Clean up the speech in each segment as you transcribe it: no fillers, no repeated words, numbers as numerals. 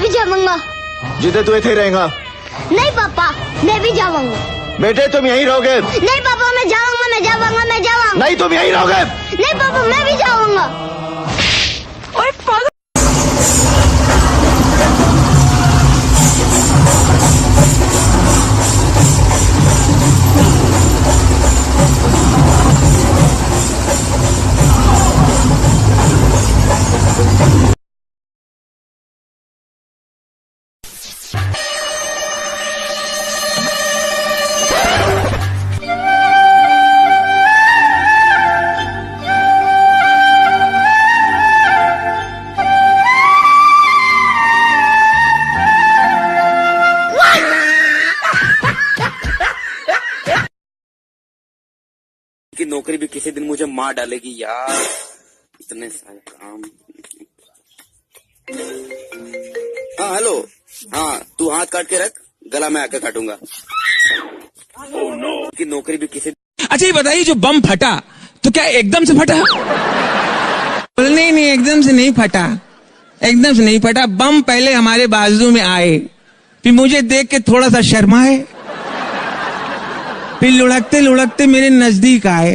जाऊंगा। जिधर तू इथे रहेगा। नहीं पापा, मैं भी जाऊंगा। बेटे तुम यहीं रहोगे। नहीं पापा, मैं जाऊंगा, मैं जाऊंगा, मैं जाऊंगा। नहीं तुम यहीं रहोगे। नहीं पापा, मैं भी जाऊंगा। ओए पागल। की नौकरी भी किसी दिन मुझे मार डालेगी यार, इतने सारे काम। हाँ हेलो, हाँ तू हाथ काट के रख, गला मैं आके काटूंगा। oh, no. की नौकरी भी किसी। अच्छा ये बताइए, जो बम फटा तो क्या एकदम से फटा? नहीं नहीं, एकदम से नहीं फटा, एकदम से नहीं फटा। बम पहले हमारे बाजू में आए, फिर मुझे देख के थोड़ा सा शर्माए, फिर लुढ़कते लुढ़कते मेरे नजदीक आए,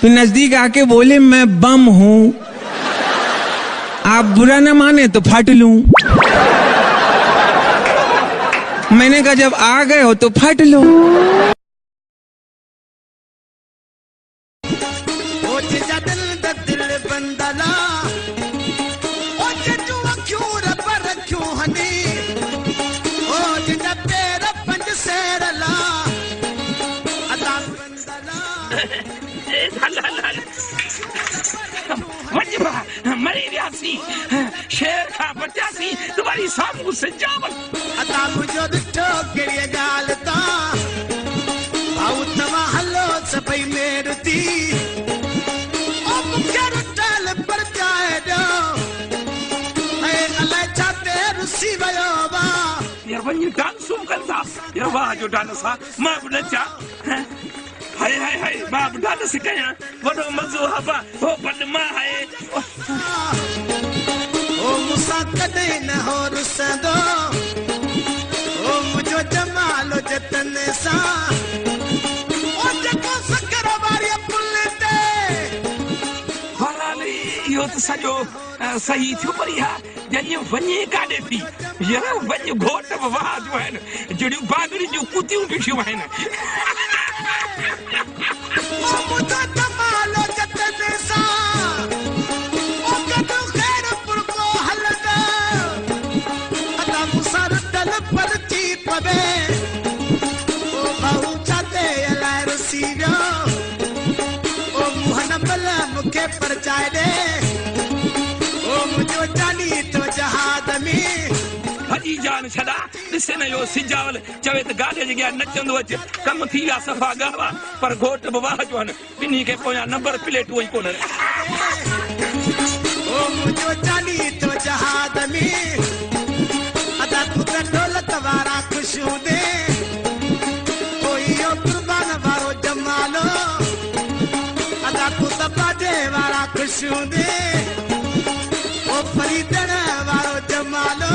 फिर नजदीक आके बोले मैं बम हूं, आप बुरा न माने तो फट लूं। मैंने कहा जब आ गए हो तो फट लो। मरी शेर का बच्चा सी तुम्हारी सामू से जावल अता मुझो दिठो केड़ी गाल ता आउ तवा हलो सभई मेरती ओ मुखे रुटल पर जाए दो ए अले छाते रुसी वयो वा यार वही डांस कंदा यार वाह जो डांस हा मां बुनचा हाय हाय हाय मां डांस कया वडो मजो हबा हो बद मां हाय ओ मुसा कदे न हो रुसदो ओ मुझो जमालो जतन सा ओ जको सकर वारी पुलते हराली यो तो सजो सही थियो परिया जने वने काडे थी यार वने घोट वाह जो है जड़ी बागड़ी जो कुतियूं बिछियो है ओ मुझो जमालो जतन सा ओ कदो खैर पुर को हलदा अता मुसर दल पर ची पवे ओ बहु चाते अला रसीनो ओ मुहन बल मुखे पर चाय दे ओ मुझो जानी तो जहाद में हजी जान छदा दिसे न यो सिजावल चवे त गाडे जग्या नचंदो अच कम थी या सफा गावा पर घोट बवाह जो न बिनी के पोया नंबर प्लेट वही कोन ओ मुझो जानी तो जहाद में अदा पुत्र दौलत वारा खुशू दे ओ यो कुर्बान वारो जमालो अदा पुत्र बाजे वारा खुशू दे ओ फरीदन वारो जमालो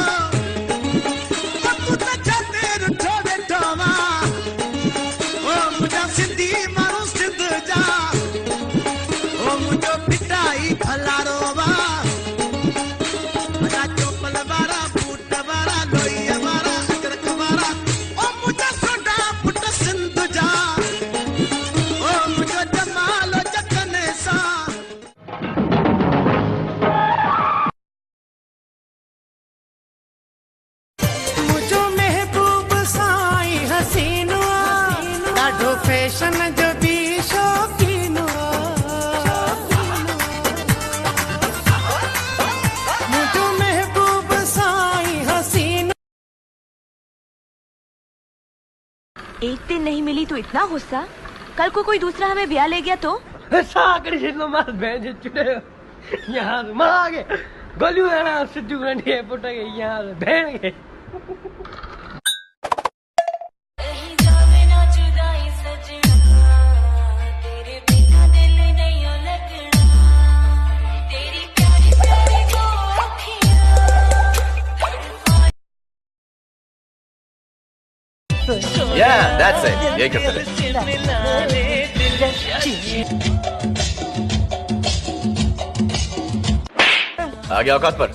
सिंधी मारो सिंध जा ओ मुझो पिटाई भलारो वा अदा चोपल वारा बूट वारा लोई वारा अजरक वारा ओ मुझो सोडा पुट सिंध जा ओ मुझो जमालो जतन सा फैशन जो दी शौकीन मुझे महबूब साई हसीन। एक दिन नहीं मिली तो इतना गुस्सा, कल को कोई दूसरा हमें ब्याह ले गया तो? साकड़ी से मार बहन चुड़े यहाँ मार आगे गोलियों है ना सिद्धू गंडी है पुट के यहाँ बहन के। Yeah, that's it. यही करते रहे। आ गया औकात पर।